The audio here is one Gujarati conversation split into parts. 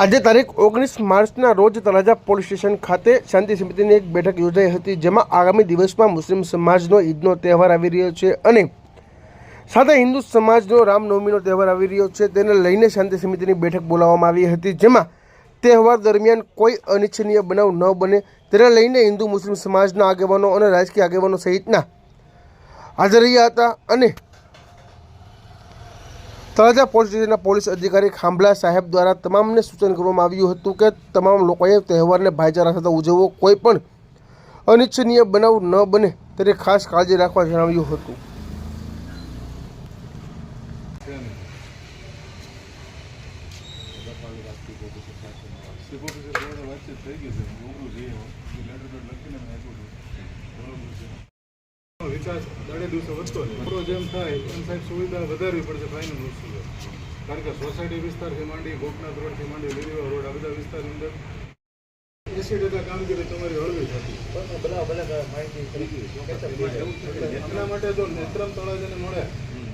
આજે તારીખ 19 માર્ચના રોજ તળાજા પોલીસ સ્ટેશન ખાતે શાંતિ સમિતિની એક બેઠક યોજાઈ હતી, જેમાં આગામી દિવસમાં મુસ્લિમ સમાજનો ઈદનો તહેવાર આવી રહ્યો છે અને સાથે હિન્દુ સમાજનો રામનવમીનો તહેવાર આવી રહ્યો છે। તેને લઈને શાંતિ સમિતિની બેઠક બોલાવવામાં આવી હતી, જેમાં તહેવાર દરમિયાન કોઈ અનિચ્છનીય બનાવ ન બને તેને લઈને હિન્દુ મુસ્લિમ સમાજના આગેવાનો અને રાજકીય આગેવાનો સહિતના હાજર રહ્યા હતા અને તળાજા પોલીસ સ્ટેશનના પોલીસ અધિકારી ખાંભલા સાહેબ દ્વારા તમામને સૂચન કરવામાં આવ્યું હતું કે તમામ લોકોએ તહેવારને ભાઈચારા સાથે ઉજવવો, કોઈ પણ અનિચ્છનીય બનાવ ન બને તેની ખાસ કાળજી રાખવા જણાવ્યું હતું। વિકાસ દાડે દિવસે વધતો થોડો જેમ થાય એમ સાહેબ સુવિધા વધારવી પડશે ફાઇનલ વસ્તુ છે, કારણ કે સોસાયટી વિસ્તારથી માંડી ગોપનાથ રોડથી માંડી લીલીવા રોડ આ બધા વિસ્તારની અંદર 80% કામગીરી તમારી હળવી થતી એમના માટે જો નેત્રમ તળાજાને મળે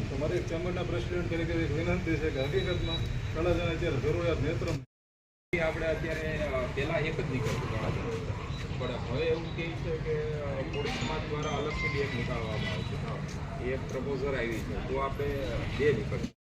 તો મારી એક ચેમ્બરના પ્રેસિડેન્ટ તરીકે એક વિનંતી છે કે હકીકતમાં તળાજાને અત્યારે જરૂરિયાત નેત્રમ આપણે અત્યારે પહેલા એક જ નીકળતું તળાજા, પણ હવે એવું કહે છે કે પોલીસ સમાજ દ્વારા અલગથી બે નીકાળવામાં આવશે, એક પ્રપોઝલ આવી છે તો આપણે બે નીકળીએ।